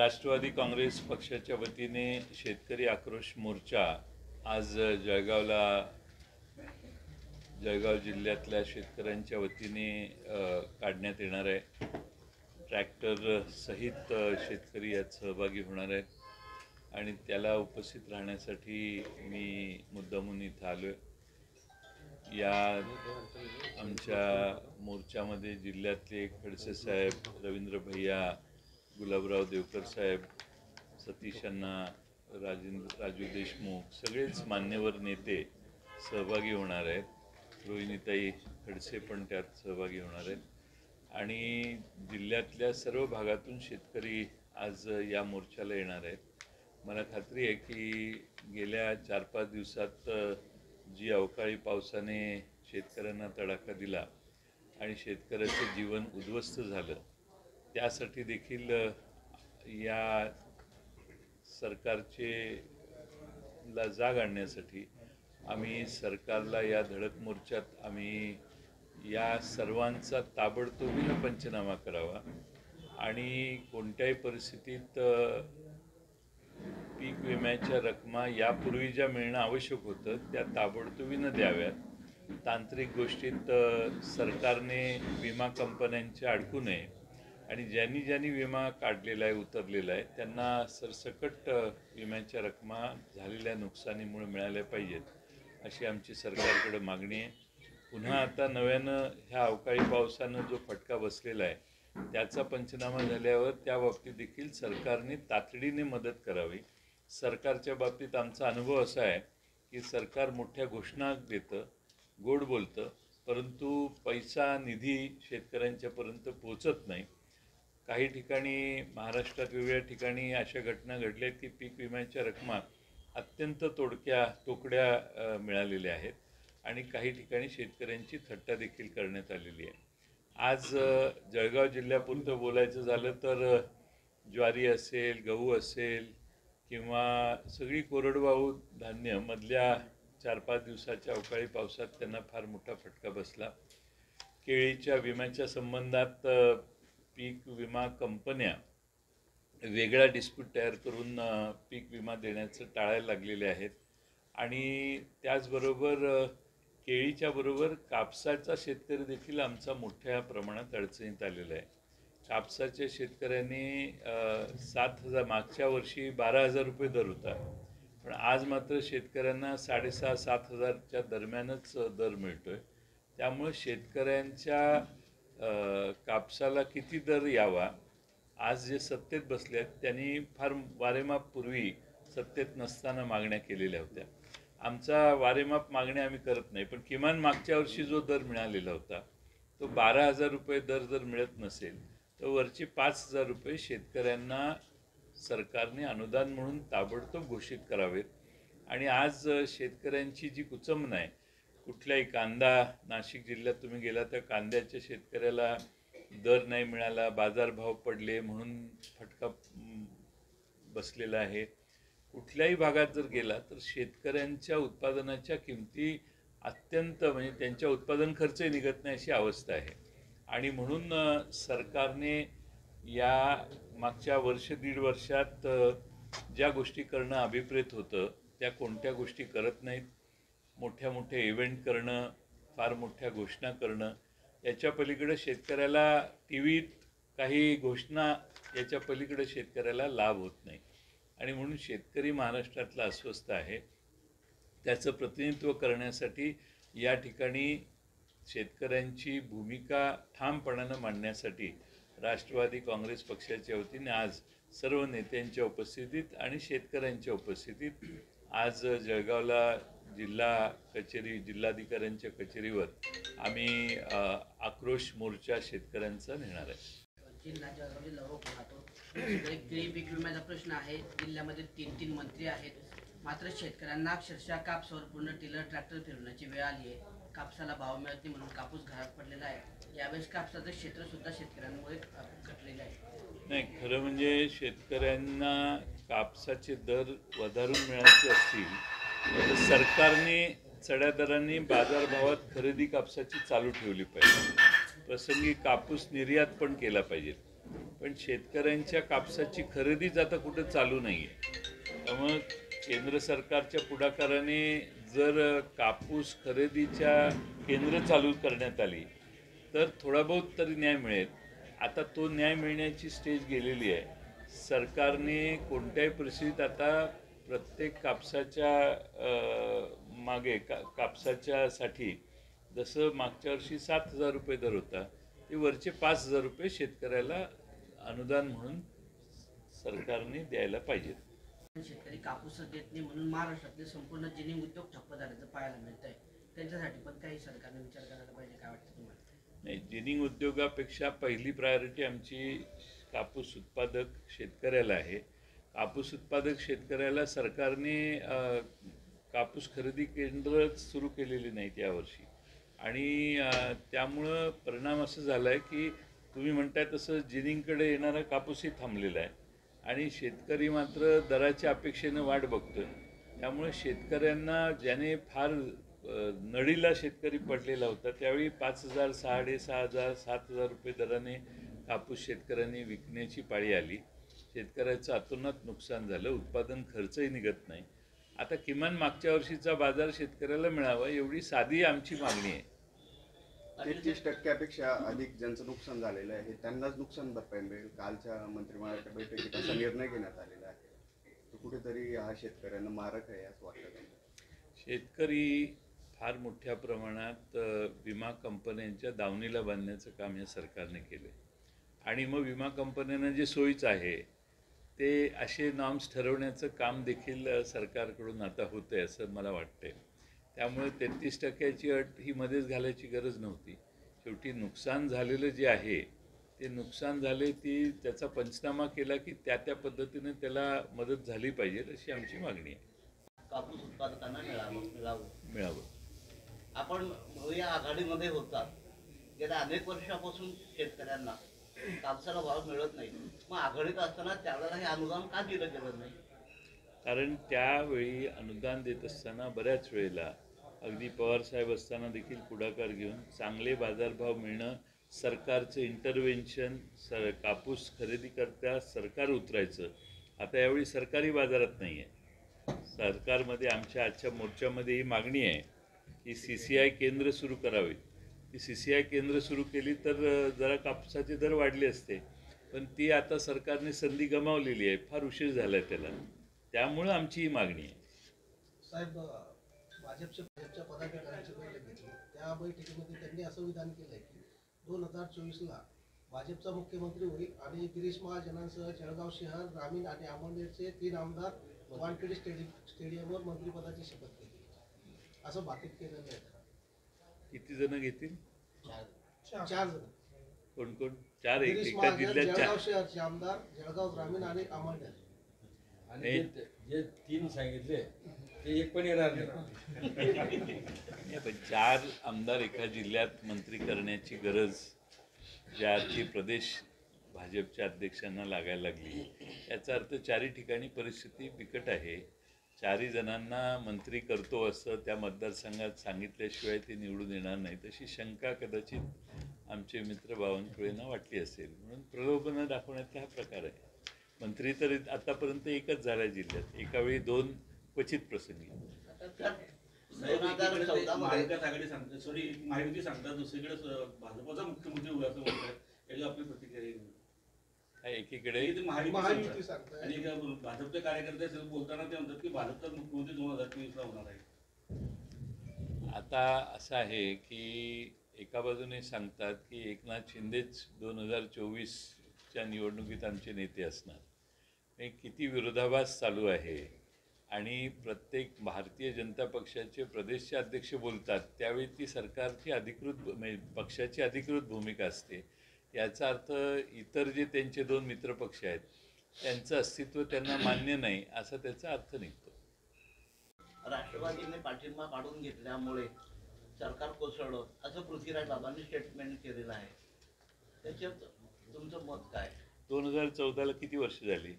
राष्ट्रवादी काँग्रेस पक्षाच्या वतीने शेतकरी आक्रोश मोर्चा आज जळगाव जिल्ह्यातल्या शेतकऱ्यांच्या वतीने काढण्यात येणार आहे। ट्रॅक्टर सहित शेतकरी यात सहभागी होणार आहेत आणि त्याला उपस्थित राहण्यासाठी मी मुद्दामून इथं आलोय। या आमच्या मोर्चामध्ये जिल्ह्यातले खडसे साहेब, रवींद्र भैया, गुलाबराव देवकर साहेब, सतीश अण्णा, राजू देशमुख सगळेच मान्यवर नेते सहभागी होणार आहेत। रोहिणीताई खडसे पण त्यात सहभागी होणार आहेत आणि जिल्ह्यातल्या सर्व भागातून शेतकरी आज या मोर्चाला येणार आहेत। मला खात्री आहे की गेल्या 4-5 दिवसात जी अवकाळी पावसाने शेतकऱ्यांना तडाखा दिला आणि शेतकऱ्याचं जीवन उद्ध्वस्त झालं, त्यासाठी देखील या सरकारचे ला जाग आणण्यासाठी आम्ही सरकारला या धडक मोर्चात आम्ही या सर्वांचा ताबडतोबीने पंचनामा करावा आणि कोणत्याही परिस्थितीत पीक विम्याच्या रकमा यापूर्वी ज्या मिळणं आवश्यक होतं त्या ताबडतोबीने द्याव्यात। तांत्रिक गोष्टीत सरकारने विमा कंपन्यांच्या अडकू नये आणि ज्यांनी विमा काढलेला आहे, उतरलेला आहे, त्यांना सरसकट विम्याच्या रकमा झालेल्या नुकसानीमुळे मिळाल्या पाहिजेत अशी आमची सरकारकडे मागणी आहे। पुन्हा आता नव्यानं ह्या अवकाळी पावसानं जो फटका बसलेला आहे त्याचा पंचनामा झाल्यावर त्या बाबतीत देखील सरकारने तातडीने मदत करावी। सरकारच्या बाबतीत आमचा अनुभव असा आहे की सरकार मोठ्या घोषणा देतं, गोड बोलतं, परंतु पैसा, निधी शेतकऱ्यांच्यापर्यंत पोहोचत नाही। काही ठिकाणी महाराष्ट्रात वेगवेगळ्या ठिकाणी अशा घटना घडल्या की पीक विम्याच्या रकमा अत्यंत तोकड्या मिळालेल्या आहेत आणि काही ठिकाणी शेतकऱ्यांची थट्टा देखील करण्यात आलेली आहे। आज जळगाव जिल्ह्यापुरतं बोलायचं झालं तर ज्वारी असेल, गहू असेल किंवा सगळी कोरडवाहू धान्य मधल्या 4-5 दिवसाच्या अवकाळी पावसात त्यांना फार मोठा फटका बसला। केळीच्या विम्याच्या संबंधात पीक विमा कंपन्या वेगळा डिस्प्यूट तयार करून पीक विमा देण्याचं टाळायला लागलेले आहेत आणि त्याचबरोबर केळीच्या बरोबर कापसाचा शेतकरी देखील आमचा मोठ्या प्रमाणात अडचणीत आलेला आहे। कापसाच्या शेतकऱ्यांनी 7,000 मागच्या वर्षी 12,000 रुपये दर होता, पण आज मात्र शेतकऱ्यांना 6,500-7,000च्या दरम्यानच दर मिळतोय। त्यामुळे शेतकऱ्यांच्या कापसाला किती दर यावा, आज जे सत्तेत बसले आहेत त्यांनी फार वारेमापपूर्वी सत्तेत नसताना मागण्या केलेल्या होत्या। आमचा वारेमाप मागण्या आम्ही करत नाही, पण किमान मागच्या वर्षी जो दर मिळालेला होता तो 12,000 रुपये दर जर मिळत नसेल तर वरचे 5,000 रुपये शेतकऱ्यांना सरकारने अनुदान म्हणून ताबडतोब घोषित करावेत। आणि आज शेतकऱ्यांची जी कुचंबना आहे, कुठल्याही कांदा, नाशिक जिल्ह्यात तुम्ही गेला तर कांद्याच्या शेतकऱ्याला दर नाही मिळाला, बाजारभाव पडले म्हणून फटका बसलेला आहे। कुठल्याही भागात जर गेला तर शेतकऱ्यांच्या उत्पादनाच्या किमती अत्यंत म्हणजे त्यांच्या उत्पादन खर्चही निघत नाही अशी अवस्था आहे आणि म्हणून सरकारने या मागच्या वर्ष-दीड वर्षात ज्या गोष्टी करणं अभिप्रेत होतं त्या कोणत्या गोष्टी करत नाहीत। मोठ्या इव्हेंट करणं, फार मोठ्या घोषणा करणं, याच्या पलीकडे शेतकऱ्याला टीव्हीत काही घोषणा याच्या पलीकडे शेतकऱ्याला लाभ होत नाही आणि म्हणून शेतकरी महाराष्ट्रातला अस्वस्थ आहे। त्याचं प्रतिनिधित्व करण्यासाठी या ठिकाणी शेतकऱ्यांची भूमिका ठामपणानं मांडण्यासाठी राष्ट्रवादी काँग्रेस पक्षाच्या वतीने आज सर्व नेत्यांच्या उपस्थितीत आणि शेतकऱ्यांच्या उपस्थितीत आज जळगावला जिल्हाधिकाऱ्यांच्या कचेरीवर आम्ही आक्रोश मोर्चा शेतकऱ्यांचा नेणार आहे। जिल्हा जळगाव जिल्हा राहतो। पीक विम्याचा प्रश्न आहे। जिल्ह्यामध्ये 3 मंत्री आहेत, मात्र शेतकऱ्यांना अक्षरशः कापसावर पूर्ण टिलर ट्रॅक्टर फिरवण्याची वेळ आली आहे। कापसाला भाव मिळत नाही म्हणून कापूस घरात पडलेला आहे। यावेळेस कापसाचं क्षेत्र सुद्धा शेतकऱ्यांमुळे घटलेलं आहे। नाही, खरं म्हणजे शेतकऱ्यांना कापसाचे दर वधारून मिळायचे असतील तर सरकारने चढ्या दरांनी बाजारभावात खरेदी कापसाची चालू ठेवली पाहिजे। प्रसंगी कापूस निर्यात पण केला पाहिजे। पण शेतकऱ्यांच्या कापसाची खरेदीच आता कुठं चालू नाही आहे. त्यामुळं केंद्र सरकारच्या पुढाकाराने जर कापूस खरेदीच्या केंद्र चालू करण्यात आली तर थोडा बहुत तरी न्याय मिळेल. आता तो न्याय मिळण्याची स्टेज गेलेली आहे. सरकारने कोणत्याही परिस्थितीत आता प्रत्येक कापसाच्या मागे कापसाच्यासाठी जसं मागच्या वर्षी 7,000 रुपये दर होता, ते वरचे 5,000 रुपये शेतकऱ्याला अनुदान म्हणून सरकारने द्यायला पाहिजेत. शेतकरी कापूसच देत नाही म्हणून महाराष्ट्रातले संपूर्ण जिनिंग उद्योग ठप्प झाल्याचं पाहायला मिळत आहे. त्यांच्यासाठी पण काही सरकारने विचार करायला पाहिजे, काय वाटतं तुम्हाला? नाही, जिनिंग उद्योगापेक्षा पहिली प्रायोरिटी आमची कापूस उत्पादक शेतकऱ्याला आहे. कापूस उत्पादक शेतकऱ्याला सरकारने कापूस खरेदी केंद्र सुरू केलेली नाहीत यावर्षी आणि त्यामुळं परिणाम असं झाला आहे की तुम्ही म्हणताय तसं जिनिंगकडे येणारा कापूसही थांबलेला आहे आणि शेतकरी मात्र दराच्या अपेक्षेनं वाट बघतोय. त्यामुळे शेतकऱ्यांना ज्याने फार नडीला शेतकरी पडलेला होता त्यावेळी 5,000, 6,500, 7,000 रुपये दराने कापूस शेतकऱ्यांनी विकण्याची पाळी आली. शेतकऱ्याचं अतोनात नुकसान झालं, उत्पादन खर्चही निघत नाही. आता किमान मागच्या वर्षीचा बाजार शेतकऱ्याला मिळावा एवढी साधी आमची मागणी आहे. 33% अधिक ज्यांचं नुकसान झालेलं आहे त्यांनाच नुकसान भरपाई मिळेल. कालच्या मंत्रिमंडळाच्या बैठकीत असा निर्णय घेण्यात आलेला आहे. तो कुठेतरी हा शेतकऱ्यांना मारक आहे असं वाटतं. शेतकरी फार मोठ्या प्रमाणात विमा कंपन्यांच्या दावणीला बांधण्याचं काम या सरकारने केलं आणि मग विमा कंपन्यांना जे सोयीचं आहे ते असे नॉर्म्स ठरवण्याचं काम देखील सरकारकडून आता होतं आहे असं मला वाटतंय. त्यामुळे 33%ची अट ही मध्येच घालायची गरज नव्हती. शेवटी नुकसान झालेलं जे आहे ते नुकसान झाले त्याचा पंचनामा केला की त्या पद्धतीने त्याला मदत झाली पाहिजे अशी आमची मागणी आहे. कापूस उत्पादकांना मिळावं. आपण या आघाडीमध्ये होता, गेल्या अनेक वर्षापासून शेतकऱ्यांना कापसाला भाव मिळत नाही. मग आघाडीत असताना त्यावेळेला हे अनुदान का दिलं गेलं नाही? कारण त्यावेळी अनुदान देत असताना बऱ्याच वेळेला अगदी पवारसाहेब असताना देखील पुढाकार घेऊन चांगले बाजारभाव मिळणं, सरकारचं इंटरव्हेन्शन, कापूस खरेदी करता सरकार उतरायचं. आता यावेळी सरकारी बाजारात नाही आहे. सरकारमध्ये आमच्या आजच्या मोर्चामध्ये ही मागणी आहे की CCI केंद्र सुरू करावी. ती CCI केंद्र सुरू केली तर जरा कापसाचे दर वाढले असते, पण ती आता सरकारने संधी गमावलेली आहे. फार उशीर झाला आहे त्याला. त्यामुळं आमची ही मागणी आहे. साहेब, भाजपच्या पदाधिकाऱ्यांची बैठक घेतली. त्या बैठकीमध्ये त्यांनी असं विधान केलंय की 2024ला भाजपचा मुख्यमंत्री होईल आणि गिरीश महाजनांसह जळगाव शहर, ग्रामीण आणि अमळनेरचे 3 आमदार वानखेडे स्टेडियमवर मंत्रिपदाची शपथ घेतील असं भाकीत केलेलं आहे. किती जण घेतील? 4 जण. कोण कोण? 4? गिरीश एका महाजन जिल्ह्यात जळगाव शहरचे आमदार, जळगाव ग्रामीण आणि अमळनेर. आणि जे 3 सांगितले ते एक पण येणार नाही. पण 4 आमदार एका जिल्ह्यात मंत्री करण्याची गरज ज्या अर्थी प्रदेश भाजपच्या अध्यक्षांना लागायला लागली, याचा अर्थ 4ही ठिकाणी परिस्थिती बिकट आहे. 4ही जणांना मंत्री करतो असं त्या मतदारसंघात सांगितल्याशिवाय ते निवडून येणार नाही, तशी शंका कदाचित आमचे मित्र बावनकुळेंना वाटली असेल. म्हणून प्रलोभनं दाखवण्याचा हा प्रकार आहे. मंत्री तर आतापर्यंत एकच झाला जिल्ह्यात, एकावेळी 2 क्वचित प्रसंगी. महाविकास आघाडी सांगते, सॉरी महायुती सांगतात, दुसरीकडे भाजपचा मुख्यमंत्री होईल असं म्हणतात. याची आपली प्रतिक्रिया एकीकडे महायुती सांगताय आणि भाजपचे कार्यकर्ते बोलताना ते म्हणतात की भाजपचा मुख्यमंत्री 2023ला होणार आहे. आता असं आहे की एका बाजूने सांगतात की एकनाथ शिंदेच 2024च्या निवडणुकीत आमचे नेते असणार. हे किती विरोधाभास चालू आहे. आणि प्रत्येक भारतीय जनता पक्षाचे प्रदेशचे अध्यक्ष बोलतात त्यावेळी ती सरकारची पक्षाची अधिकृत भूमिका असते. याचा अर्थ इतर जे त्यांचे 2 मित्रपक्ष आहेत त्यांचं अस्तित्व त्यांना मान्य नाही असा त्याचा अर्थ निघतो. राष्ट्रवादीने पाठिंबा काढून घेतल्यामुळे सरकार कोसळलं असं पृथ्वीराज बाबांनी स्टेटमेंट केलेलं आहे. त्याच्यात तुमचं मत काय? 2014ला किती वर्ष झाली?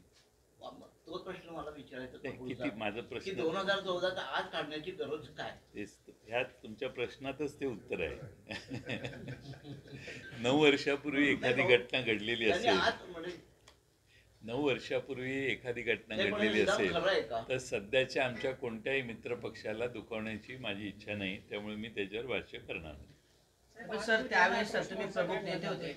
तो प्रश्न मला विचारायचा नाही, होता किती माझा की प्रश्न 2014 आज काढण्याची गरज काय? ह्या तुमच्या प्रश्नातच ते उत्तर आहे. 9 वर्षापूर्वी एखादी घटना घडलेली त्यांनी असेल, आज म्हणजे 9 वर्षापूर्वी एखादी घटना नाही, पण हे घडलेली विधान असेल खरं आहे का? तर सध्याच्या आमच्या कोणत्याही मित्रपक्षाला दुखवण्याची माझी इच्छा नाही, त्यामुळे मी त्याच्यावर भाष्य करणार नाही. पण सर त्यावेळेस सर तुम्ही प्रमुख नेते होते,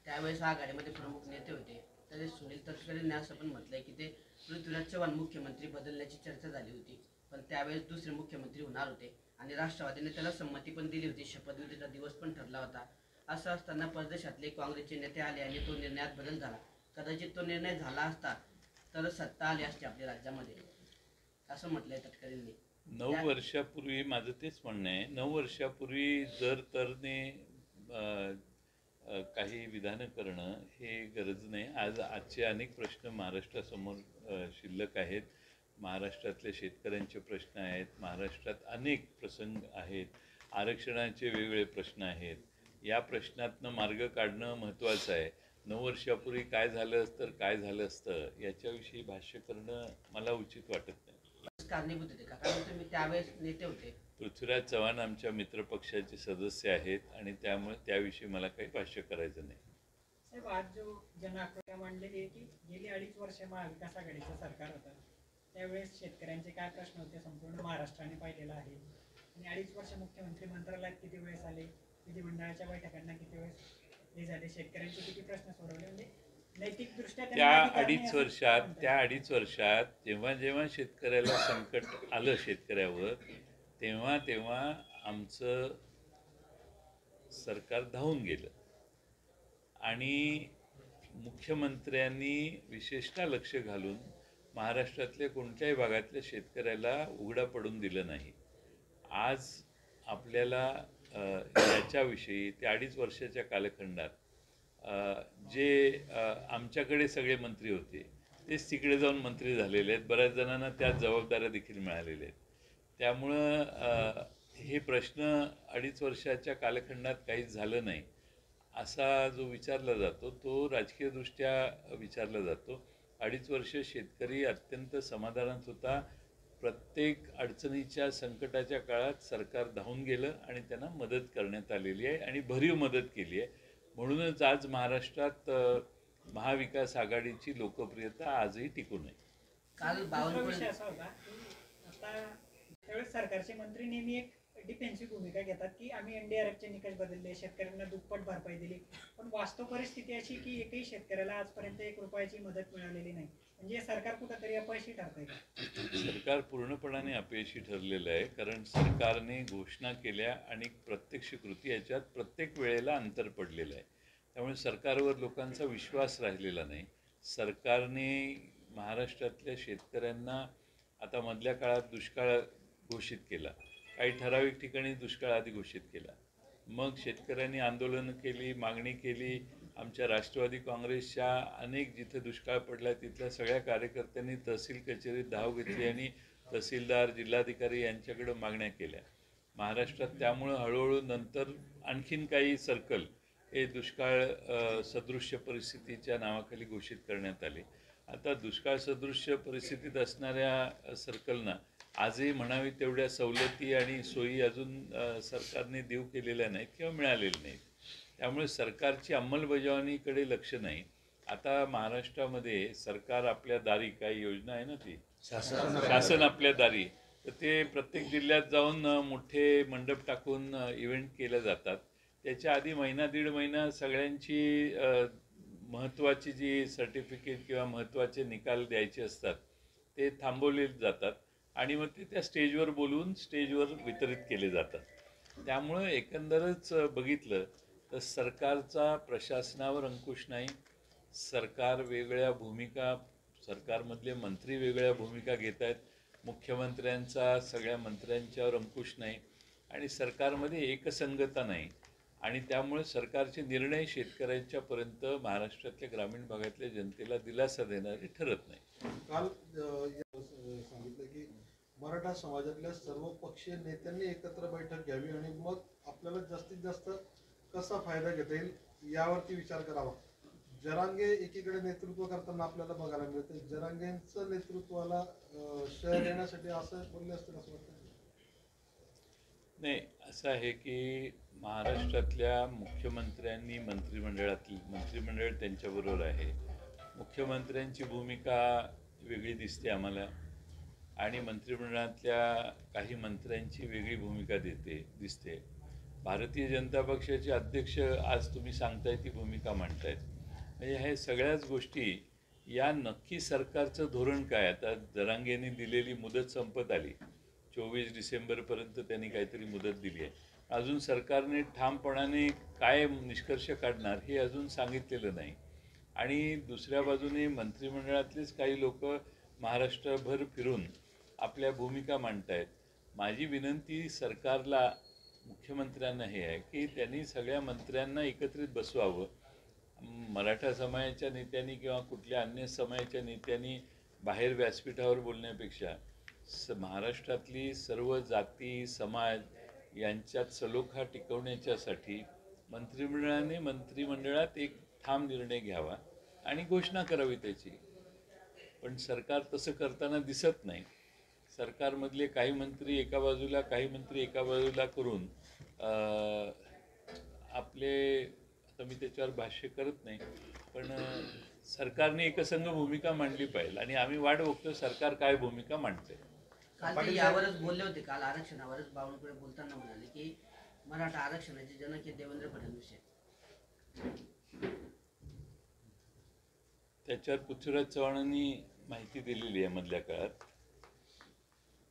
त्यावेळेस आघाडीमध्ये प्रमुख नेते होते, तरी सुनील तटकरेंनी असं पण म्हटलंय की ते पृथ्वीराज चव्हाण मुख्यमंत्री बदलण्याची चर्चा झाली होती, पण त्यावेळेस दुसरे मुख्यमंत्री होणार होते आणि राष्ट्रवादीने त्याला संमती पण दिली होती, शपथविधीचा दिवस पण ठरला होता. असं असताना परदेशातले काँग्रेसचे नेते आले आणि तो निर्णयात बदल झाला. कदाचित तो निर्णय झाला असता तर सत्ता आली असते आपल्या राज्यामध्ये, असं म्हटलंय तटकरेंनी. 9 वर्षापूर्वी माझं तेच म्हणणं आहे, 9 वर्षापूर्वी जर तरने काही विधानं करणं हे गरज नाही. आजचे अनेक प्रश्न महाराष्ट्रासमोर शिल्लक आहेत. महाराष्ट्रातल्या शेतकऱ्यांचे प्रश्न आहेत, महाराष्ट्रात अनेक प्रसंग आहेत, आरक्षणाचे वेगवेगळे प्रश्न आहेत. या प्रश्नातनं मार्ग काढणं महत्त्वाचं आहे. 9 वर्षापूर्वी काय झालं तर काय झालं असतं याच्याविषयी भाष्य करणं मला उचित वाटत नाही. कारणीभूत होते का? कारण तुम्ही त्यावेळेस नेते होते. पृथ्वीराज चव्हाण आमच्या मित्रपक्षाचे सदस्य आहेत आणि त्यामुळे त्याविषयी मला काही भाष्य करायचं नाही. साहेब, आज जो जनआक्रोश मांडलेली आहे की गेली 2.5 वर्ष महाविकास आघाडीचं सरकार होतं, त्यावेळेस शेतकऱ्यांचे काय प्रश्न होते संपूर्ण महाराष्ट्राने पाहिलेलं आहे. आणि 2.5 वर्ष मुख्यमंत्री मंत्रालयात किती वेळेस आले, विधिमंडळाच्या बैठकांना किती वेळेस हे झाले, शेतकऱ्यांचे किती प्रश्न सोडवले, म्हणजे नैतिकदृष्ट्या त्या अडीच वर्षात जेव्हा जेव्हा शेतकऱ्याला संकट आलं शेतकऱ्यावर, तेव्हा तेव्हा आमचं सरकार धावून गेलं आणि मुख्यमंत्र्यांनी विशेषतः लक्ष घालून महाराष्ट्रातल्या कोणत्याही भागातल्या शेतकऱ्याला उघडा पडून दिलं नाही. आज आपल्याला याच्याविषयी त्या 2.5 वर्षाच्या कालखंडात जे आमच्याकडे सगळे मंत्री होते तेच तिकडे जाऊन मंत्री झालेले आहेत. बऱ्याच जणांना त्या जबाबदाऱ्या देखील मिळालेल्या आहेत. त्यामुळं हे प्रश्न 2.5 वर्षाच्या कालखंडात काहीच झालं नाही असा जो विचारला जातो तो राजकीयदृष्ट्या विचारला जातो. 2.5 वर्ष शेतकरी अत्यंत समाधानात होता. प्रत्येक अडचणीच्या संकटाच्या काळात सरकार धावून गेलं आणि त्यांना मदत करण्यात आलेली आहे आणि भरीव मदत केली आहे. म्हणूनच आज महाराष्ट्रात महाविकास आघाडीची लोकप्रियता आजही टिकून आहे. काल दुसरा विषय असा होता की आता त्यावेळेस सरकारचे मंत्री नेहमी एक डिफेन्सिव्ह भूमिका घेतात की आम्ही एनडीआरएफचे निकष बदलले, शेतकऱ्यांना दुप्पट भरपाई दिली, पण वास्तव परिस्थिती अशी की एकही शेतकऱ्याला आजपर्यंत 1 रुपयाची मदत मिळालेली नाही. म्हणजे सरकार कुठंतरी अपयशी ठरतंय का? सरकार पूर्णपणाने अपयशी ठरलेलं आहे, कारण सरकारने घोषणा केल्या आणि प्रत्यक्ष कृती याच्यात प्रत्येक वेळेला अंतर पडलेलं आहे. त्यामुळे सरकारवर लोकांचा विश्वास राहिलेला नाही. सरकारने महाराष्ट्रातल्या शेतकऱ्यांना आता मधल्या काळात दुष्काळ घोषित केला, काही ठराविक ठिकाणी दुष्काळ आधी घोषित केला, मग शेतकऱ्यांनी आंदोलनं केली, मागणी केली. आमच्या राष्ट्रवादी काँग्रेसच्या अनेक जिथे दुष्काळ पडला तिथल्या सगळ्या कार्यकर्त्यांनी तहसील कचेरीत धाव घेतली आणि तहसीलदार, जिल्हाधिकारी यांच्याकडे मागण्या केल्या महाराष्ट्रात. त्यामुळं हळूहळू नंतर आणखीन काही सर्कल हे दुष्काळ सदृश्य परिस्थितीच्या नावाखाली घोषित करण्यात आले. आता दुष्काळ सदृश्य परिस्थितीत असणाऱ्या सर्कलना आजही म्हणावी तेवढ्या सवलती आणि सोयी अजून सरकारने देऊ केलेल्या नाहीत किंवा मिळालेल्या नाहीत. त्यामुळे सरकारची अंमलबजावणीकडे लक्ष नाही. आता महाराष्ट्रामध्ये सरकार आपल्या दारी काही योजना आहे ना, ती शासन आपल्या दारी, तर ते प्रत्येक जिल्ह्यात जाऊन मोठे मंडप टाकून इव्हेंट केले जातात. त्याच्या आधी महिना दीड महिना सगळ्यांची महत्त्वाची जी सर्टिफिकेट किंवा महत्त्वाचे निकाल द्यायचे असतात ते थांबवले जातात आणि मग ते त्या स्टेजवर बोलवून स्टेजवर वितरित केले जातात. त्यामुळं एकंदरच बघितलं तर सरकारचा प्रशासनावर अंकुश नाही. सरकार वेगळ्या भूमिका, सरकारमधले मंत्री वेगळ्या भूमिका घेत आहेत. मुख्यमंत्र्यांचा सगळ्या मंत्र्यांच्यावर अंकुश नाही आणि सरकारमध्ये एकसंगता नाही आणि त्यामुळे सरकारचे निर्णय शेतकऱ्यांच्यापर्यंत महाराष्ट्रातल्या ग्रामीण भागातल्या जनतेला दिलासा देणारे ठरत नाही. काल सांगितलं की मराठा समाजातल्या सर्व पक्षीय नेत्यांनी एकत्र बैठक घ्यावी आणि मग आपल्याला जास्तीत जास्त कसा फायदा घेता येईल यावरती विचार करावा. जरांगे एकीकडे नेतृत्व करताना आपल्याला बघायला मिळते, जरांगेंचं नेतृत्वाला शह देण्यासाठी असं बोलले असतील असं वाटतं. नाही, असं आहे की महाराष्ट्रातल्या मुख्यमंत्र्यांनी मंत्रिमंडळ त्यांच्याबरोबर आहे. मुख्यमंत्र्यांची भूमिका वेगळी दिसते आम्हाला आणि मंत्रिमंडळातल्या काही मंत्र्यांची वेगळी भूमिका दिसते. भारतीय जनता पक्षाचे अध्यक्ष आज तुम्ही सांगताय ती भूमिका मांडतायत. म्हणजे हे सगळ्याच गोष्टी या नक्की सरकारचं धोरण काय. आता जरांगेंनी दिलेली मुदत संपत आली, 24 डिसेंबरपर्यंत त्यांनी काहीतरी मुदत दिली आहे. अजून सरकारने ठामपणाने काय निष्कर्ष काढणार हे अजून सांगितलेलं नाही. आणि दुसऱ्या बाजूने मंत्रिमंडळातलेच काही लोक महाराष्ट्रभर फिरून आपल्या भूमिका मांडतायत. माझी विनंती सरकारला, मुख्यमंत्र्यांना हे आहे की त्यांनी सगळ्या मंत्र्यांना एकत्रित बसवावं. मराठा समाजाच्या नेत्यांनी किंवा कुठल्या अन्य समाजाच्या नेत्यांनी बाहेर व्यासपीठावर बोलण्यापेक्षा महाराष्ट्रातली सर्व जाती समाज यांच्यात सलोखा टिकवण्याच्यासाठी मंत्रिमंडळात एक ठाम निर्णय घ्यावा आणि घोषणा करावी त्याची. पण सरकार तसं करताना दिसत नाही. सरकारमधले काही मंत्री एका बाजूला, काही मंत्री एका बाजूला करून आपले, आता मी त्याच्यावर भाष्य करत नाही, पण सरकारने एकसंघ भूमिका मांडली पाहिजे आणि आम्ही वाट बघतो सरकार काय भूमिका मांडते. काल ते यावरच बोलले होते, काल आरक्षणावरच बावनकुळे बोलताना म्हणाले की मराठा आरक्षणाचे जनक हे देवेंद्र फडणवीस आहेत. त्याच्यावर पृथ्वीराज चव्हाणांनी माहिती दिलेली आहे मधल्या काळात,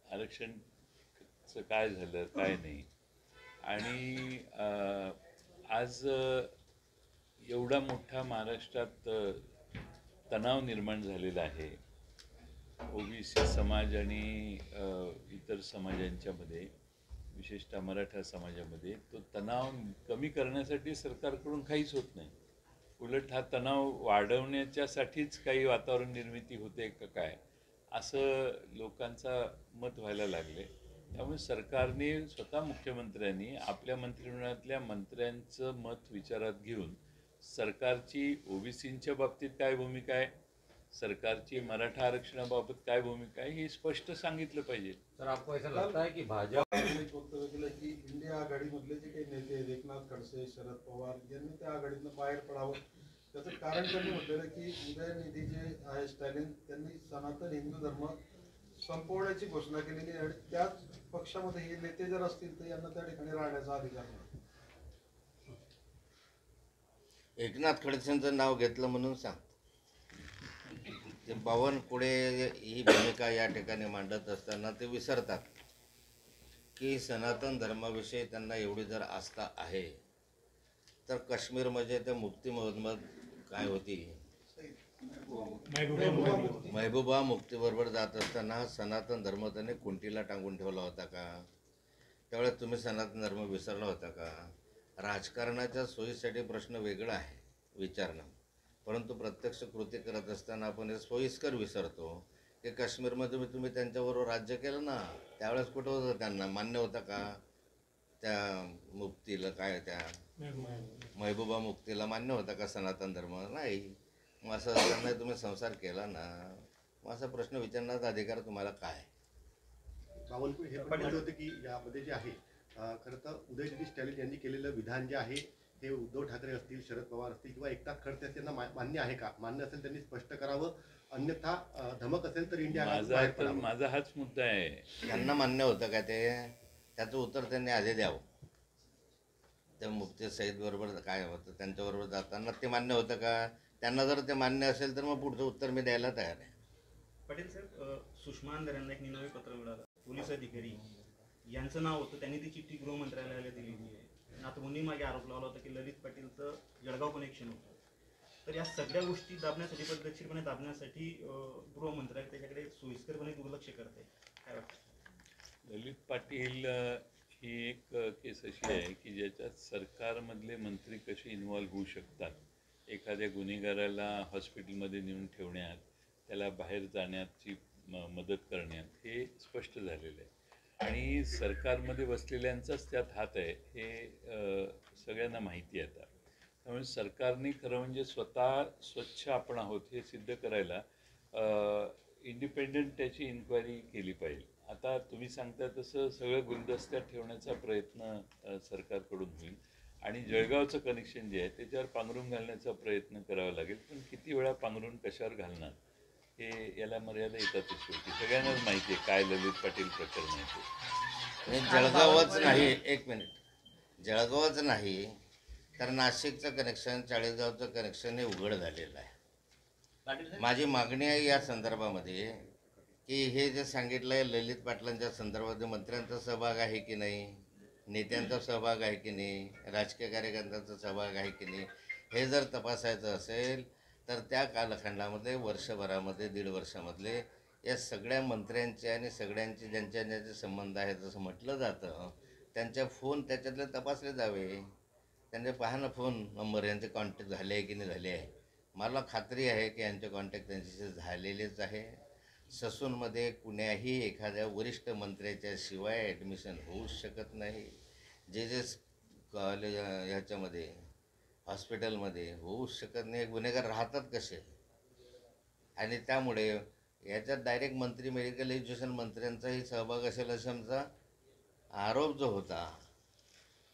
आरक्षणचं काय झालं काय नाही. आणि आज एवढा मोठा महाराष्ट्रात तणाव निर्माण झालेला आहे ओबीसी समाज आणि इतर समाजांच्यामध्ये, विशेषतः मराठा समाजामध्ये. तो तणाव कमी करण्यासाठी सरकारकडून काहीच होत नाही. उलट हा तणाव वाढवण्याच्यासाठीच काही वातावरण निर्मिती होते का काय, असं लोकांचा मत व्हायला लागले. त्यामुळे सरकारने, स्वतः मुख्यमंत्र्यांनी आपल्या मंत्रिमंडळातल्या मंत्र्यांचं मत विचारात घेऊन सरकारची ओबीसींच्या बाबतीत काय भूमिका आहे, सरकारची मराठा आरक्षणाबाबत काय भूमिका आहे हे स्पष्ट सांगितलं पाहिजे. तर आपको ऐसा लगता है की भाजप वक्तव्य केलं की इंडिया आघाडीमधले जे काही नेते आहेत, एकनाथ खडसे, शरद पवार यांनी त्या आघाडीतनं बाहेर पडावं. त्याचं कारण त्यांनी म्हटलेलं की उदयनिधी जे आहे स्टॅलिन, त्यांनी सनातन हिंदू धर्म संपवण्याची घोषणा केलेली आहे आणि त्याच पक्षामध्ये हे नेते जर असतील तर यांना त्या ठिकाणी राहण्याचा अधिकार नाही. एकनाथ खडसेंचं नाव घेतलं म्हणून सांग, ते बावनकुळे ही भूमिका या ठिकाणी मांडत असताना ते विसरतात की सनातन धर्माविषयी त्यांना एवढी जर आस्था आहे तर काश्मीर म्हणजे ते मुक्ती मोहम्मद काय होती, महबूबा मुक्तीबरोबर जात असताना सनातन धर्म त्याने कुंटीला टांगून ठेवला होता का? त्यावेळेस तुम्ही सनातन धर्म विसरला होता का? राजकारणाच्या सोयीसाठी प्रश्न वेगळा आहे विचारणं, परंतु प्रत्यक्ष कृती करत असताना आपण हे सोयीस्कर विसरतो की काश्मीरमध्ये तुम्ही त्यांच्याबरोबर राज्य केलं ना, त्यावेळेस कुठं होतं, त्यांना मान्य होतं का त्या मुक्तीला, काय त्या महबूबा मुक्तीला मान्य होता का सनातन धर्म? नाही. मग असं असताना तुम्ही संसार केला ना, मग असा प्रश्न विचारण्याचा अधिकार तुम्हाला काय? बावनकुळे हे पण म्हणले होते की यामध्ये जे आहे खरं तर उदयनिधी स्टॅलिन यांनी केलेलं विधान जे आहे हे उद्धव ठाकरे असतील, शरद पवार असतील किंवा एकनाथ खडसे त्यांना मान्य आहे का? मान्य असेल त्यांनी स्पष्ट करावं, अन्यथा धमक असेल तर इंडिया माझा हाच मुद्दा आहे. त्यांना मान्य होतं का ते? त्याचं उत्तर त्यांनी आधी द्यावं. त्या मुक्ती सईद बरोबर काय होतं, त्यांच्याबरोबर जाताना ते मान्य होतं का? त्यांना जर ते मान्य असेल तर मग पुढचं उत्तर मी द्यायला तयार आहे. पाटील साहेब, सुषमा अंधारे यांना एक निनावी पत्र मिळालं, पोलीस अधिकारी यांचं नाव होतं, त्यांनी ती चिठ्ठी गृहमंत्रालयाला दिलेली आहे. आता मुनी मागे आरोप लावला होता की ललित पाटीलचं जळगाव कनेक्शन होतं. तर या सगळ्या गोष्टी दाबण्यासाठी, पद्धतशीरपणे दाबण्यासाठी गृहमंत्रालय त्याच्याकडे सोयीस्करपणे दुर्लक्ष करत आहे. काय वाटतं? ललित पाटील ही एक केस अशी आहे की ज्याच्यात सरकारमधले मंत्री कसे इन्व्हॉल्व्ह होऊ शकतात. एखाद्या गुन्हेगाराला हॉस्पिटलमध्ये नेऊन ठेवण्यात, त्याला बाहेर जाण्याची मदत करण्यात हे स्पष्ट झालेलं आहे आणि सरकारमध्ये बसलेल्यांचाच त्यात हात आहे हे सगळ्यांना माहिती आहे. आता त्यामुळे सरकारने खरं म्हणजे स्वतः स्वच्छ आपण आहोत हे सिद्ध करायला इंडिपेंडंट त्याची इन्क्वायरी केली पाहिजे. आता तुम्ही सांगता तसं सगळं गुलदस्त्यात ठेवण्याचा प्रयत्न सरकारकडून होईल आणि जळगावचं कनेक्शन जे आहे त्याच्यावर पांघरून घालण्याचा प्रयत्न करावा लागेल. पण किती वेळा पांघरून कशावर घालणार हे याला मर्यादा येतातच शेवटी. सगळ्यांनाच माहिती आहे काय ललित पाटील प्रकरण आहे ते. आणि जळगावच नाही, एक मिनिट, जळगावच नाही तर नाशिकचं कनेक्शन, चाळीसगावचं कनेक्शन हे उघड झालेलं आहे. पाटील साहेब, माझी मागणी आहे या संदर्भामध्ये की हे जे सांगितलं आहे ललित पाटलांच्या संदर्भामध्ये मंत्र्यांचा सहभाग आहे की नाही, नेत्यांचा सहभाग आहे की नाही, राजकीय कार्यकर्त्यांचा सहभाग आहे की नाही, हे जर तपासायचं असेल तर त्या कालखंडामध्ये वर्षभरामध्ये 1.5 वर्षामधले या सगळ्या मंत्र्यांचे आणि सगळ्यांचे ज्यांच्या ज्यांचे संबंध आहेत जसं म्हटलं जातं त्यांच्या फोन त्याच्यातले तपासले जावे. त्यांचे पहा ना फोन नंबर, यांचे कॉन्टॅक्ट झाले आहे की नाही झाले आहे. मला खात्री आहे की यांचे कॉन्टॅक्ट त्यांच्याशी झालेलेच आहे. ससूनमध्ये कुण्याही एखाद्या वरिष्ठ मंत्र्याच्या शिवाय ॲडमिशन होऊच शकत नाही. जे जे कॉलेज ह्याच्यामध्ये हॉस्पिटलमध्ये होऊच शकत नाही. गुन्हेगार राहतात कसे? आणि त्यामुळे याच्यात डायरेक्ट मंत्री, मेडिकल एज्युकेशन मंत्र्यांचाही सहभाग असेल असा आमचा आरोप जो होता,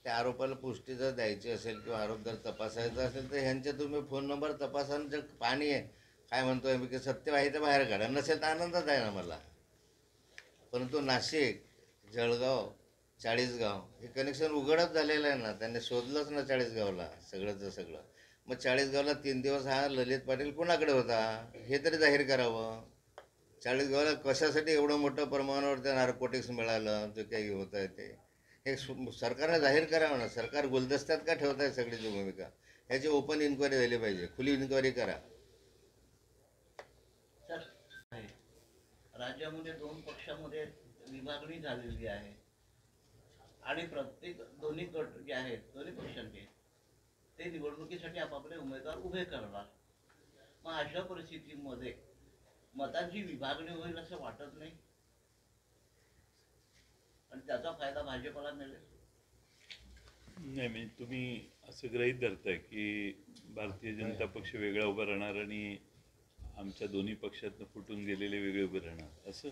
त्या आरोपाला पुष्टी जर द्यायची असेल किंवा आरोप जर तपासायचा असेल तर ह्यांचे तुम्ही फोन नंबर तपासा. जर पाणी आहे काय म्हणतो आहे मी की सत्य आहे तर बाहेर काढा, नसेल तर आनंदच आहे ना मला. परंतु नाशिक, जळगाव, चाळीसगाव हे कनेक्शन उघडच झालेलं आहे ना. त्यांनी शोधलंच ना चाळीसगावला सगळंचं सगळं. मग चाळीसगावला 3 दिवस हा ललित पाटील कुणाकडे होता हे तरी जाहीर करावं. चाळीसगावला कशासाठी एवढं मोठं प्रमाणावर त्या नार्कोटिक्स मिळालं, जे काही होत आहे ते हे सरकारने जाहीर करावं ना. सरकार गुलदस्त्यात का ठेवत आहे सगळीची भूमिका? ह्याची ओपन इन्क्वायरी झाली पाहिजे, खुली इन्क्वायरी करा. सर, राज्यामध्ये 2 पक्षामध्ये विभागणी झालेली आहे आणि प्रत्येक दोन्ही गट जे आहेत दोन्ही पक्षांचे ते निवडणुकीसाठी आपापले उमेदवार उभे करणार. मग अशा परिस्थितीमध्ये मतांची विभागणी होईल असं वाटत नाही आणि त्याचा फायदा भाजपला मिळेल. नाही म्हणजे तुम्ही असं गृहीत धरताय की भारतीय जनता पक्ष वेगळा उभा राहणार आणि आमच्या दोन्ही पक्षातनं फुटून गेलेले वेगळे उभे राहणार असं?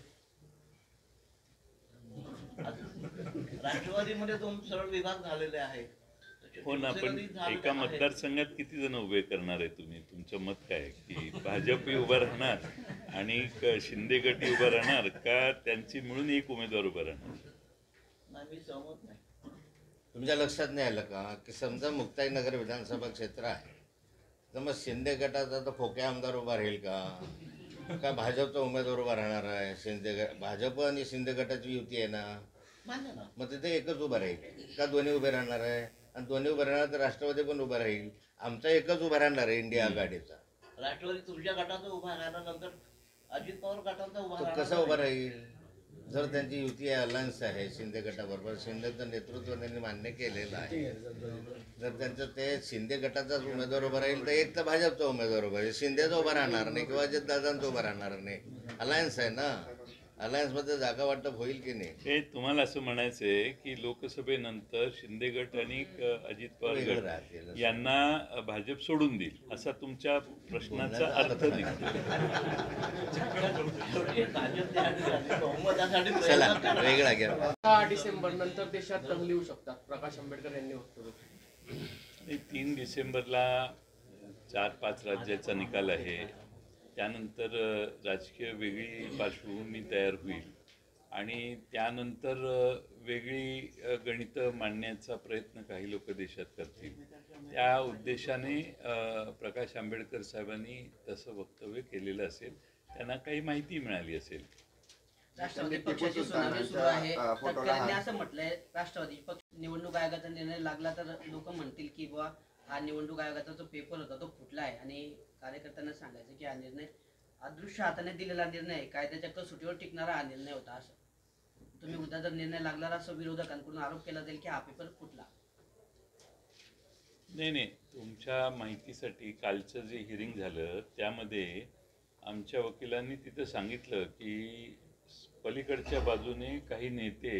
राष्ट्रवादीमध्ये 2 सरळ विभाग झालेले आहेत. हो ना, पण एका मतदारसंघात किती जण उभे करणार आहे तुम्ही? तुमचं मत काय आहे की भाजपही उभा राहणार आणि शिंदे गटही उभा राहणार का त्यांची मिळून एक उमेदवार उभा राहणार? नाही, मी सहमत नाही. तुमच्या लक्षात नाही आलं का की समजा मुक्ताईनगर विधानसभा क्षेत्र आहे तर मग शिंदे गटाचा तर खोके आमदार उभा राहील का भाजपचा उमेदवार उभा राहणार आहे? शिंदे गट, भाजप आणि शिंदे गटाची युती आहे ना, मान्य ना. मग तिथे एकच उभा राहील का दोन्ही उभे राहणार आहे? आणि दोन्ही उभे राहणार तर राष्ट्रवादी पण उभा राहील. आमचा एकच उभा राहणार आहे इंडिया आघाडीचा. राष्ट्रवादी तुमच्या गटाचा उभा राहिल्यानंतर अजित पवार गटाचा उभा तो राहणार कसा नाही. उभा राहील? जर त्यांची युती अलायन्स आहे शिंदे गटाबरोबर, शिंदेचं नेतृत्व त्यांनी मान्य केलेलं आहे, जर त्यांचं ते शिंदे गटाचाच उमेदवार उभा राहील तर एक तर भाजपचा उमेदवार उभा राहील, शिंदेचा उभा राहणार नाही किंवा अजितदादांचा उभा राहणार नाही. अलायन्स आहे ना, अलायन्समध्ये जागा वाटप होईल की नाही? हे तुम्हाला असं म्हणायचं आहे की लोकसभेनंतर शिंदे गट आणि अजित पवार वेगळं गट राहतील. यांना भाजप सोडून देईल असा तुमच्या प्रश्नाचा अर्थ दिसतो. भाजप त्या ठिकाणी बहुमतासाठी चला प्रयत्न करणार. वेगळा घ्या. 6 डिसेंबर नंतर देशात दंगली होऊ शकतात, प्रकाश आंबेडकर यांनी वक्तव्य केलं. 3 डिसेंबरला 4-5 राज्याचा निकाल आहे. त्यानंतर राजकीय वेगळी पार्श्वभूमी तयार होईल आणि त्यानंतर वेगळी गणितं मांडण्याचा प्रयत्न काही लोक देशात करतील. त्या उद्देशाने प्रकाश आंबेडकर साहेबांनी तसं वक्तव्य केलेलं असेल, त्यांना काही माहिती मिळाली असेल. राष्ट्रवादी पक्षाची सुनावणी सुरू आहे. तत्कालीन असं म्हटलंय राष्ट्रवादी पक्ष निवडणूक आयोगाचा निर्णय लागला तर लोक म्हणतील की बुवा हा निवडणूक आयोगाचा जो पेपर होता तो फुटला आहे आणि कार्यकर्त्यांना सांगायचं की हा निर्णय अदृश्य हाताने दिलेला निर्णय आहे, कायद्याच्या कसोटीवर टिकणारा हा निर्णय होता. असं तुम्ही उद्या जर निर्णय लागला असं विरोधकांकडून आरोप केला जाईल की हा पेपर फुटला. नाही, तुमच्या माहितीसाठी कालचं जे हिअरिंग झालं त्यामध्ये आमच्या वकिलांनी तिथं सांगितलं की पलीकडच्या बाजूने काही नेते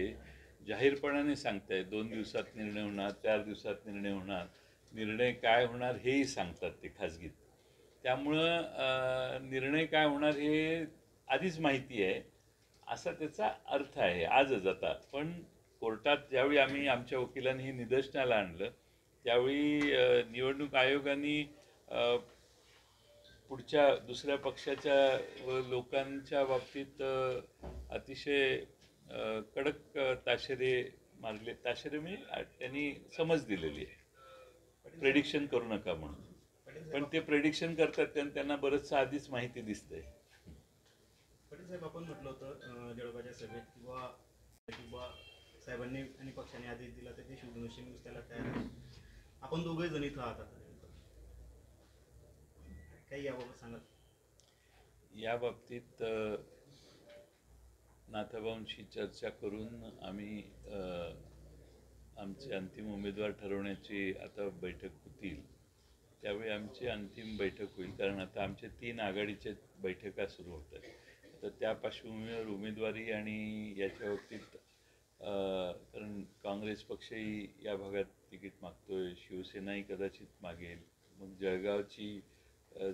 जाहीरपणाने सांगतायत 2 दिवसात निर्णय होणार, 4 दिवसात निर्णय होणार. निर्णय काय होणार हेही सांगतात ते खाजगीत. त्यामुळं निर्णय काय होणार हे आधीच माहिती आहे असा त्याचा अर्थ आहे आजच. आता पण कोर्टात ज्यावेळी आम्ही आमच्या वकिलांनी हे निदर्शनाला आणलं त्यावेळी निवडणूक आयोगाने पुढच्या दुसऱ्या पक्षाच्या व लोकांच्या बाबतीत अतिशय कडक ताशेरे मारले. ताशेरे म्हणजे त्यांनी समज दिलेली आहे, प्रेडिक्शन करू नका म्हणून. पण ते प्रेडिक्शन करतात त्यांना बरंचसं आधीच माहिती दिसतंय. पाटील साहेब, आपण म्हटलं होतं जळगावच्या सभेत किंवा साहेबांनी आणि पक्षाने आदेश दिला तर ते शिवधनुष्य त्याला तयार आहे. आपण दोघे जण इथं आहात, काही याबाबत सांगा. या बाबतीत नाथाभाऊंशी चर्चा करून आम्ही आमचे अंतिम उमेदवार ठरवण्याची आता बैठक होतील. त्यावेळी आमची अंतिम बैठक होईल, कारण आता आमच्या 3 आघाडीच्या बैठका सुरू होत आहेत. तर त्या पार्श्वभूमीवर उमेदवारी आणि याच्या बाबतीत कारण काँग्रेस पक्षही या भागात तिकीट मागतोय, शिवसेनाही कदाचित मागेल. मग जळगावची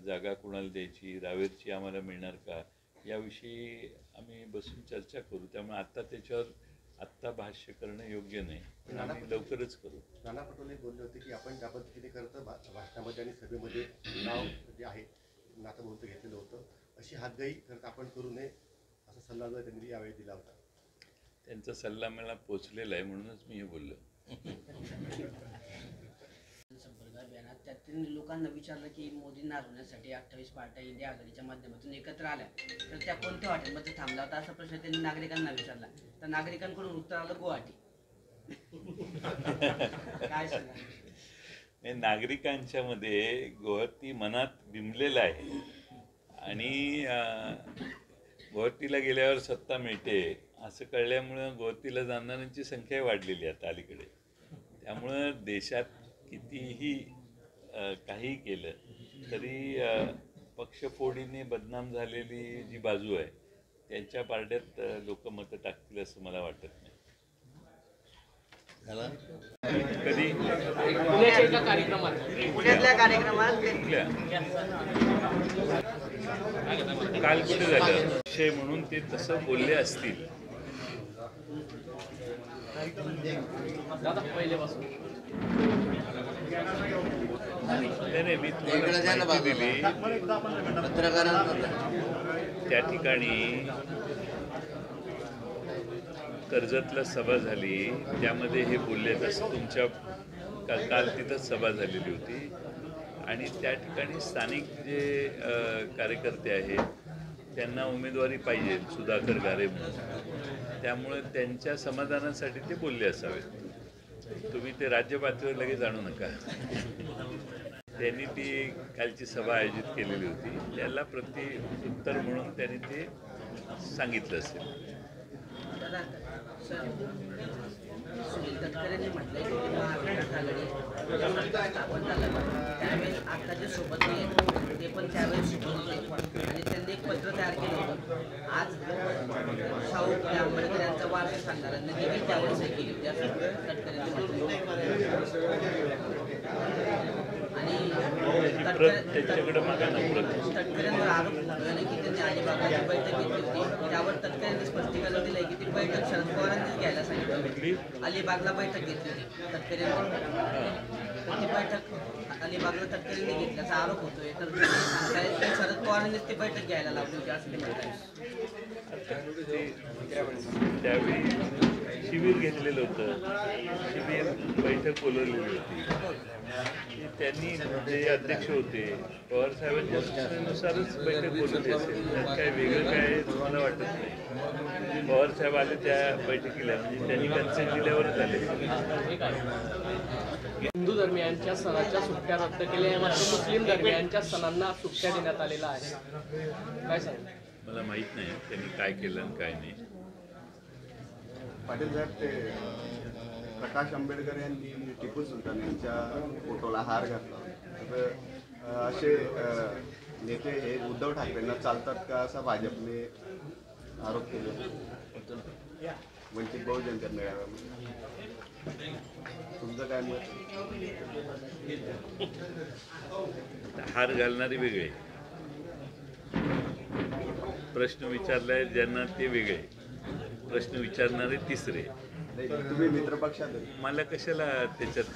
जागा कुणाला द्यायची, रावेरची आम्हाला मिळणार का, याविषयी आम्ही बसून चर्चा करू. त्यामुळे आत्ता त्याच्यावर आत्ता भाष्य करणं योग्य नाही, पण आम्ही लवकरच करू. नाना पटोले बोलले होते की आपण ज्या पद्धतीने करतो भाषणामध्ये आणि सभेमध्ये नाव जे आहे नाथाभाऊंचं घेतलेलं होतं, अशी हातगाई करत आपण करू नये असा सल्ला जो त्यांनी यावेळी दिला होता. त्यांचा सल्ला मला पोचलेला आहे म्हणूनच मी हे बोललो. संपर्क अभियानात त्यातील लोकांना विचारलं की मोदींना हरवण्यासाठी 28 पार्ट्या इंडिया आघाडीच्या माध्यमातून एकत्र आल्या तर त्या कोणत्या हॉटेलमध्ये थांबला होता असा प्रश्न त्यांनी नागरिकांना विचारला. तर नागरिकांकडून उत्तर आलं गुवाहाटी. काय सांगा? नागरिकांच्या मध्ये गुवाहाटी मनात बिंबलेलं आहे आणि गुवाहाटीला गेल्यावर सत्ता मिळते असं कळल्यामुळं गुवाहाटीला जाणाऱ्यांची संख्या वाढलेली आहे आता अलीकडे. त्यामुळं देशात कितीही काही केलं तरी पक्षफोडीने बदनाम झालेली जी बाजू आहे त्यांच्या पारड्यात लोक मतं टाकतील असं मला वाटत नाही. कधी पुण्याच्या एका कार्यक्रमात काल कुठे झालं विषय म्हणून ते तसं बोलले असतील. दादा पहिलेपासून नाही मी तुम्हाला माहिती दिली. त्या ठिकाणी कर्जतला सभा झाली, त्यामध्ये हे बोलले तसं तुमच्या काल तिथंच सभा झालेली होती आणि त्या ठिकाणी स्थानिक जे कार्यकर्ते आहेत त्यांना उमेदवारी पाहिजे सुधाकर गारे म्हणून, त्यामुळे त्यांच्या समाधानासाठी ते बोलले असावेत. तुम्ही ते राज्य पातळीवर लगेच आणू नका. त्यांनी ती कालची सभा आयोजित केलेली होती, त्याला उत्तर म्हणून त्यांनी ते सांगितलं असेल. दादा सुनील तटकरेंनी म्हटलंय की महाविकास आघाडी स्थापन झालं त्यावेळेस आत्ताच्या सोबत नाही आहेत ते पण त्यावेळेस सोबत होते आणि त्यांनी एक पत्र तयार केलं होतं. आज शाहू आंबेडकर यांचा वारसा सांगणाऱ्यांनी देखील त्यावर सही केली होती असं तटकरेंनी म्हटलं. आणि तटकरेंवर आरोप होतोय की त्यांनी अलिबागची बैठक घेतली होती, त्यावर तटकरेंनी स्पष्टीकरण दिलंय की ती बैठक शरद पवारांनीच घ्यायला सांगितलं होती. अलिबागला बैठक घेतली होती तटकरेंनी, ती बैठक अलिबागला तटकरेंनी घेतल्याचा आरोप होतोय. तर शरद पवारांनीच ती बैठक घ्यायला लावली होती असं ते म्हणतात. त्यावेळी शिबिर घेतलेलं होतं, शिबिर बैठक बोलवलेली होती. त्यांनी जे अध्यक्ष होते पवार साहेबांच्या सूचनेनुसारच बैठक बोलवली असेल, त्यात काय वेगळं काय मला वाटत नाही. पवार साहेब आले त्या बैठकीला म्हणजे त्यांनी कन्सेंट दिल्यावरच आले. हिंदू धर्मियांच्या सणाच्या सुट्ट्या रद्द केल्या आहे, मात्र मुस्लिम धर्मियांच्या सणांना सुट्ट्या देण्यात आलेल्या आहे. काय सांगा? मला माहीत नाही त्यांनी काय केलं आणि काय नाही. पाटील साहेब, ते प्रकाश आंबेडकर यांनी टिपू सुलतान यांच्या फोटोला हार घातला, तर असे नेते हे उद्धव ठाकरेंना चालतात का असा भाजपने आरोप केला वंचित बहुजन मेळाव्यामध्ये. तुमचं काय मत? हार घालणारे वेगळे, प्रश्न विचारलाय ज्यांना ते वेगळे, प्रश्न विचारणारे तिसरे. नाही, तुम्ही मित्रपक्षात आहे. मला कशाला त्याच्यात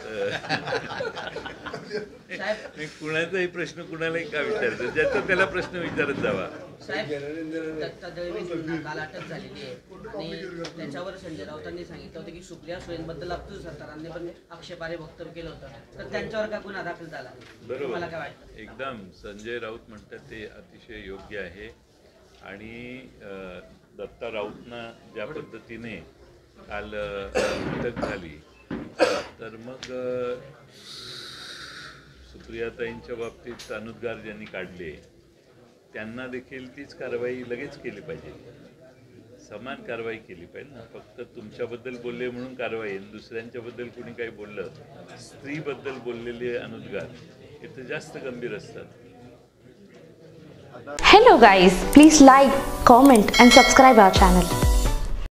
मी कुणाचाही प्रश्न कुणालाही का विचारतो, ज्याचा त्याला प्रश्न विचारत जावा. साहेब, दत्ता दळवींना काल अटक झालेली आहे आणि त्याच्यावर संजय राऊतांनी सांगितलं होतं की सुप्रिया सुळेंबद्दल अब्दुल सत्तारांनी पण आक्षेपार्ह वक्तव्य केलं होतं, तर त्यांच्यावर का गुन्हा दाखल झाला? मला काय वाटतं? एकदम संजय राऊत म्हणतात ते अतिशय योग्य आहे. आणि दत्ता राऊतना ज्या पद्धतीने काल अटक झाली, तर मग सुप्रियाताईंच्या बाबतीत अनुद्गार ज्यांनी काढले त्यांना देखील तीच कारवाई लगेच केली पाहिजे, समान कारवाई केली पाहिजे ना. फक्त तुमच्याबद्दल बोलले म्हणून कारवाई, दुसऱ्यांच्याबद्दल कोणी काही बोललं, स्त्रीबद्दल बोललेले अनुद्गार हे तर जास्त गंभीर असतात. Hello guys, please like, comment and subscribe our channel.